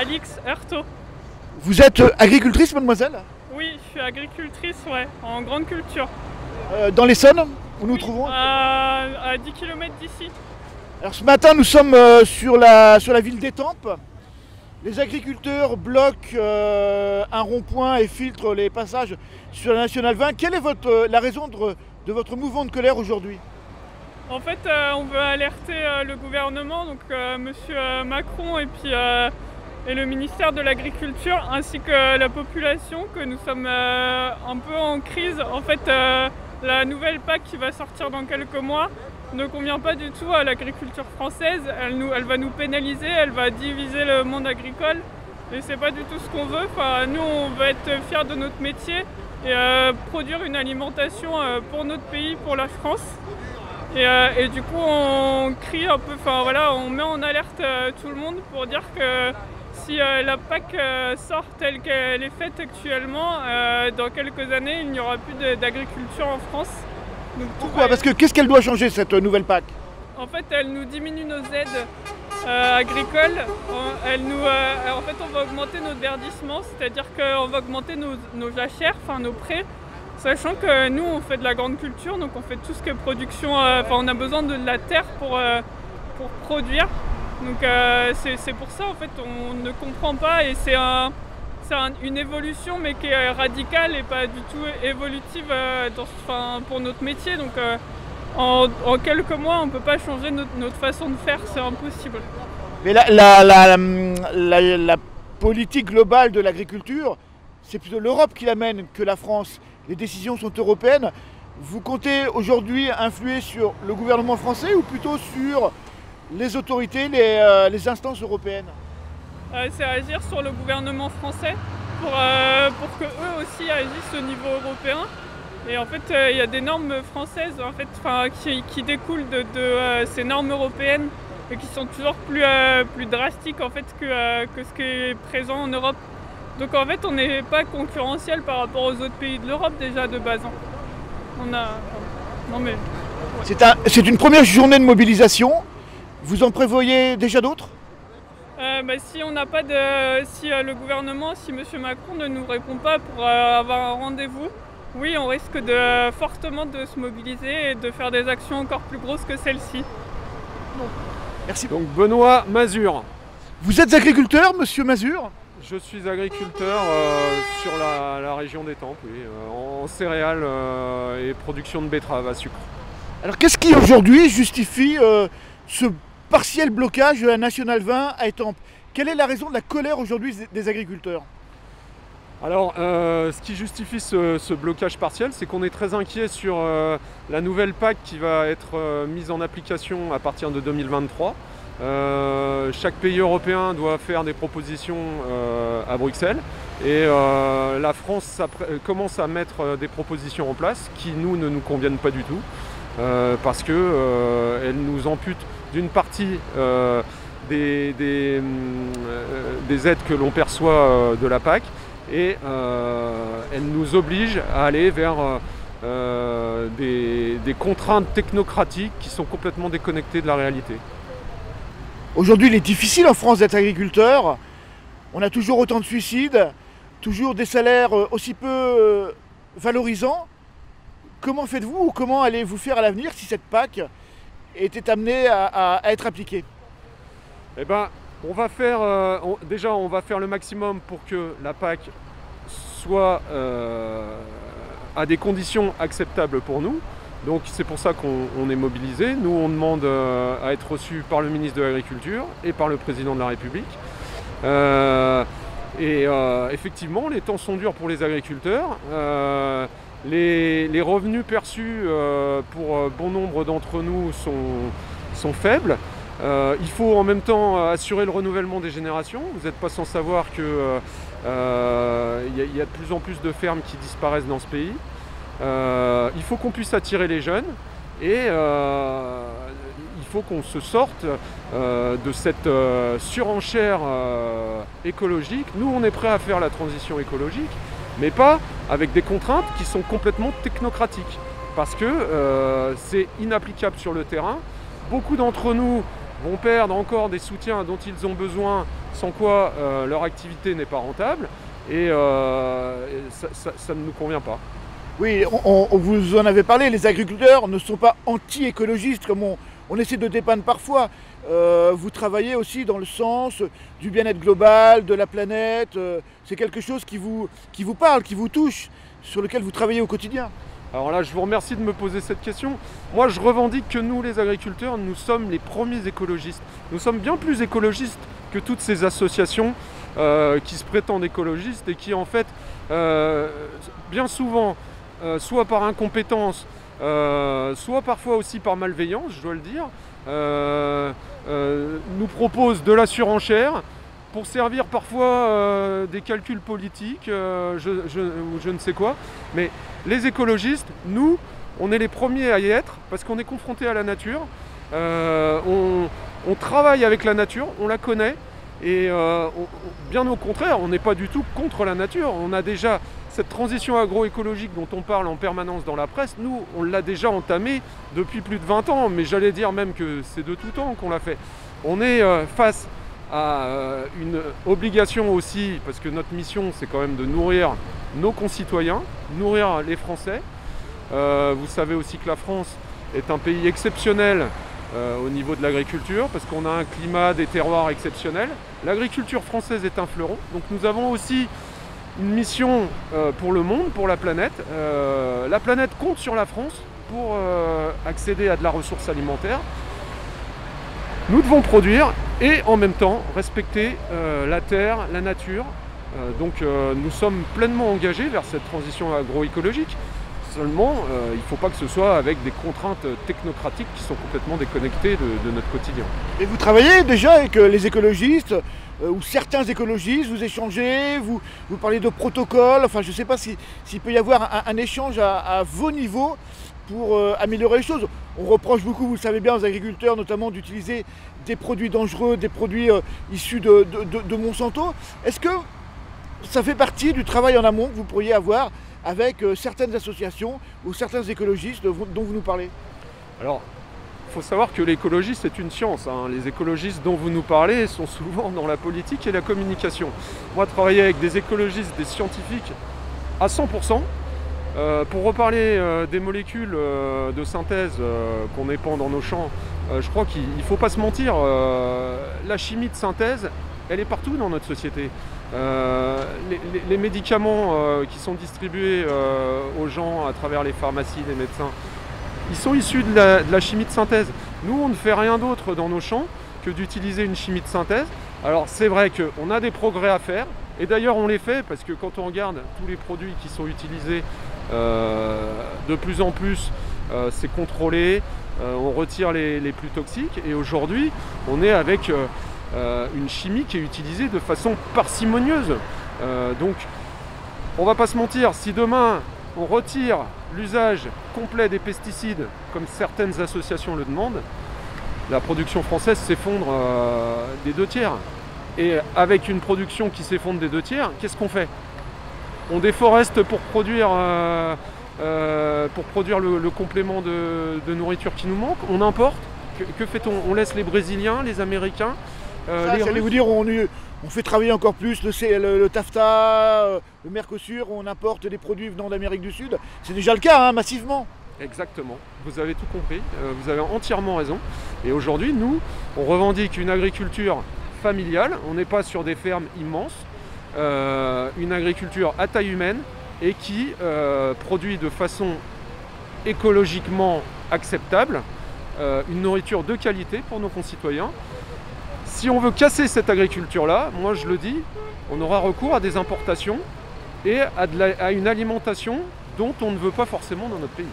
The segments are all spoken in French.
Alix Heurtaud. Vous êtes agricultrice, mademoiselle? Oui, je suis agricultrice, ouais, en grande culture. Dans l'Essonne, où nous Oui, trouvons? à 10 km d'ici. Alors ce matin, nous sommes sur la ville d'Étampes. Les agriculteurs bloquent un rond-point et filtrent les passages sur la Nationale 20. Quelle est la raison de votre mouvement de colère aujourd'hui? En fait, on veut alerter le gouvernement, donc Monsieur Macron et le ministère de l'Agriculture, ainsi que la population, que nous sommes un peu en crise. En fait, la nouvelle PAC qui va sortir dans quelques mois ne convient pas du tout à l'agriculture française. Elle va nous pénaliser, elle va diviser le monde agricole, et c'est pas du tout ce qu'on veut. Enfin, nous, on veut être fiers de notre métier et produire une alimentation pour notre pays, pour la France. Et du coup, on crie un peu, enfin voilà, on met en alerte tout le monde pour dire que si la PAC sort telle qu'elle est faite actuellement, dans quelques années, il n'y aura plus d'agriculture en France. Donc, Pourquoi? Parce que qu'est-ce qu'elle doit changer, cette nouvelle PAC? En fait, elle nous diminue nos aides agricoles. En fait, on va augmenter notre verdissement, c'est-à-dire qu'on va augmenter nos jachères, enfin nos prés. Sachant que nous, on fait de la grande culture, donc on fait tout ce que production. On a besoin de la terre pour produire. Donc c'est pour ça, en fait, on ne comprend pas, et c'est une évolution, mais qui est radicale et pas du tout évolutive pour notre métier. Donc en quelques mois, on ne peut pas changer notre façon de faire, c'est impossible. Mais la politique globale de l'agriculture, c'est plutôt l'Europe qui l'amène que la France. Les décisions sont européennes. Vous comptez aujourd'hui influer sur le gouvernement français ou plutôt sur les autorités, les instances européennes? C'est agir sur le gouvernement français pour que eux aussi agissent au niveau européen. Et en fait, il y a des normes françaises en fait, qui découlent de ces normes européennes et qui sont toujours plus drastiques en fait, que ce qui est présent en Europe. Donc en fait, on n'est pas concurrentiel par rapport aux autres pays de l'Europe déjà de base. Non mais... C'est une première journée de mobilisation. Vous en prévoyez déjà d'autres? Si on n'a pas si le gouvernement, si M. Macron ne nous répond pas pour avoir un rendez-vous, oui, on risque fortement de se mobiliser et de faire des actions encore plus grosses que celle-ci. Merci. Donc Benoît Mazur. Vous êtes agriculteur, monsieur Mazur? Je suis agriculteur sur la région d'Étampes, oui, en céréales et production de betteraves à sucre. Alors qu'est-ce qui aujourd'hui justifie ce partiel blocage de la Nationale 20 à Étampes? Quelle est la raison de la colère aujourd'hui des agriculteurs? Alors, ce qui justifie ce blocage partiel, c'est qu'on est très inquiet sur la nouvelle PAC qui va être mise en application à partir de 2023. Chaque pays européen doit faire des propositions à Bruxelles, et la France commence à mettre des propositions en place qui ne nous conviennent pas du tout, parce qu'elles nous amputent d'une partie des aides que l'on perçoit de la PAC, et elles nous obligent à aller vers des contraintes technocratiques qui sont complètement déconnectées de la réalité. Aujourd'hui, il est difficile en France d'être agriculteur. On a toujours autant de suicides, toujours des salaires aussi peu valorisants. Comment faites-vous, ou comment allez-vous faire à l'avenir si cette PAC était amenée à être appliquée? Eh ben, on va faire le maximum pour que la PAC soit à des conditions acceptables pour nous. Donc c'est pour ça qu'on est mobilisé. Nous, on demande à être reçus par le ministre de l'Agriculture et par le président de la République. Effectivement, les temps sont durs pour les agriculteurs. Les revenus perçus pour bon nombre d'entre nous sont faibles. Il faut en même temps assurer le renouvellement des générations. Vous n'êtes pas sans savoir qu'il y a de plus en plus de fermes qui disparaissent dans ce pays. Il faut qu'on puisse attirer les jeunes, et il faut qu'on se sorte de cette surenchère écologique. Nous, on est prêt à faire la transition écologique, mais pas avec des contraintes qui sont complètement technocratiques, parce que c'est inapplicable sur le terrain. Beaucoup d'entre nous vont perdre encore des soutiens dont ils ont besoin, sans quoi leur activité n'est pas rentable, et ça ne nous convient pas. Oui, vous en avez parlé, les agriculteurs ne sont pas anti-écologistes comme on essaie de dépeindre parfois. Vous travaillez aussi dans le sens du bien-être global, de la planète. C'est quelque chose qui vous parle, qui vous touche, sur lequel vous travaillez au quotidien. Alors là, je vous remercie de me poser cette question. Moi, je revendique que nous, les agriculteurs, nous sommes les premiers écologistes. Nous sommes bien plus écologistes que toutes ces associations qui se prétendent écologistes et qui, en fait, bien souvent, soit par incompétence, soit parfois aussi par malveillance, je dois le dire, nous proposent de la surenchère pour servir parfois des calculs politiques, je ne sais quoi. Mais les écologistes, nous, on est les premiers à y être parce qu'on est confrontés à la nature. On travaille avec la nature, on la connaît. Et bien au contraire, on n'est pas du tout contre la nature. On a déjà cette transition agroécologique dont on parle en permanence dans la presse. Nous, on l'a déjà entamée depuis plus de 20 ans, mais j'allais dire même que c'est de tout temps qu'on l'a fait. On est face à une obligation aussi, parce que notre mission, c'est quand même de nourrir nos concitoyens, nourrir les Français. Vous savez aussi que la France est un pays exceptionnel au niveau de l'agriculture, parce qu'on a un climat, des terroirs exceptionnels. L'agriculture française est un fleuron, donc nous avons aussi une mission pour le monde, pour la planète. La planète compte sur la France pour accéder à de la ressource alimentaire. Nous devons produire et en même temps respecter la terre, la nature. Donc nous sommes pleinement engagés vers cette transition agroécologique. Seulement, il ne faut pas que ce soit avec des contraintes technocratiques qui sont complètement déconnectées de notre quotidien. Et vous travaillez déjà avec les écologistes, ou certains écologistes, vous échangez, vous parlez de protocoles, enfin je ne sais pas s'il peut y avoir un échange à vos niveaux pour améliorer les choses. On reproche beaucoup, vous le savez bien, aux agriculteurs notamment d'utiliser des produits dangereux, des produits issus de Monsanto. Est-ce que ça fait partie du travail en amont que vous pourriez avoir avec certaines associations ou certains écologistes dont vous nous parlez? Alors, il faut savoir que l'écologie, c'est une science. Les écologistes dont vous nous parlez sont souvent dans la politique et la communication. Moi, travailler avec des écologistes, des scientifiques à 100%, pour reparler des molécules de synthèse qu'on épand dans nos champs, je crois qu'il ne faut pas se mentir. La chimie de synthèse, elle est partout dans notre société. Les médicaments qui sont distribués aux gens à travers les pharmacies, les médecins, ils sont issus de la chimie de synthèse. Nous, on ne fait rien d'autre dans nos champs que d'utiliser une chimie de synthèse. Alors c'est vrai qu'on a des progrès à faire, et d'ailleurs on les fait parce que quand on regarde tous les produits qui sont utilisés, de plus en plus c'est contrôlé, on retire les plus toxiques, et aujourd'hui on est avec une chimie qui est utilisée de façon parcimonieuse. Donc on va pas se mentir, si demain on retire l'usage complet des pesticides comme certaines associations le demandent, la production française s'effondre des 2/3. Et avec une production qui s'effondre des 2/3, qu'est-ce qu'on fait? On déforeste pour produire le complément de nourriture qui nous manque. On importe. Que fait-on? On laisse les Brésiliens, les Américains, J'allais vous dire, on fait travailler encore plus le TAFTA, le Mercosur, on importe des produits venant d'Amérique du Sud. C'est déjà le cas, massivement. Exactement, vous avez tout compris, vous avez entièrement raison. Et aujourd'hui, nous, on revendique une agriculture familiale, on n'est pas sur des fermes immenses, une agriculture à taille humaine et qui produit de façon écologiquement acceptable une nourriture de qualité pour nos concitoyens. Si on veut casser cette agriculture-là, moi je le dis, on aura recours à des importations et à une alimentation dont on ne veut pas forcément dans notre pays.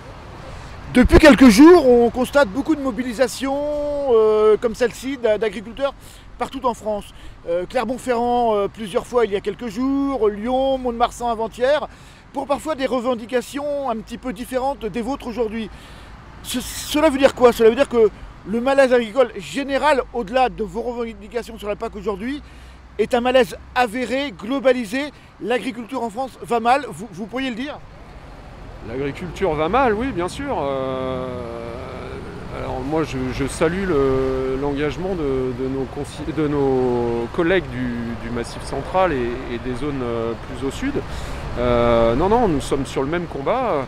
Depuis quelques jours, on constate beaucoup de mobilisations comme celle-ci d'agriculteurs partout en France. Clermont-Ferrand plusieurs fois il y a quelques jours, Lyon, Mont-de-Marsan avant-hier, pour parfois des revendications un petit peu différentes des vôtres aujourd'hui. Cela veut dire quoi? Cela veut dire que le malaise agricole général, au-delà de vos revendications sur la PAC aujourd'hui, est un malaise avéré, globalisé. L'agriculture en France va mal, vous pourriez le dire? L'agriculture va mal, oui, bien sûr. Alors moi je salue l'engagement de nos collègues du Massif central et des zones plus au sud. Non, nous sommes sur le même combat.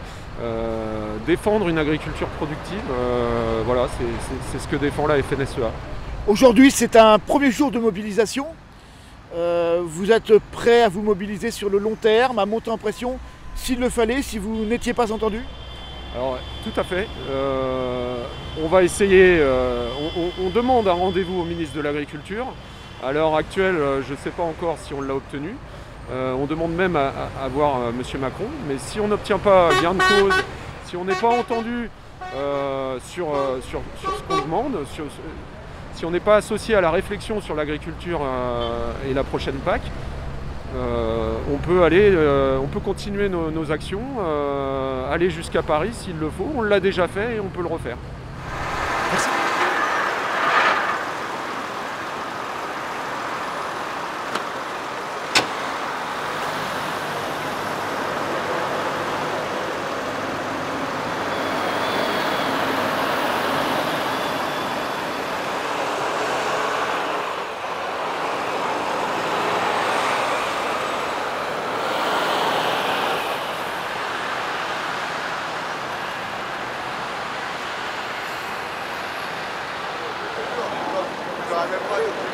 Défendre une agriculture productive, voilà, c'est ce que défend la FNSEA. Aujourd'hui, c'est un premier jour de mobilisation. Vous êtes prêt à vous mobiliser sur le long terme, à monter en pression s'il le fallait, si vous n'étiez pas entendu? Alors, tout à fait. On va essayer, on demande un rendez-vous au ministre de l'Agriculture. À l'heure actuelle, je ne sais pas encore si on l'a obtenu. On demande même à voir M. Macron. Mais si on n'obtient pas gain de cause, si on n'est pas entendu sur ce qu'on demande, si on n'est pas associé à la réflexion sur l'agriculture et la prochaine PAC, on peut continuer nos actions, aller jusqu'à Paris s'il le faut. On l'a déjà fait et on peut le refaire. Merci. Même pas.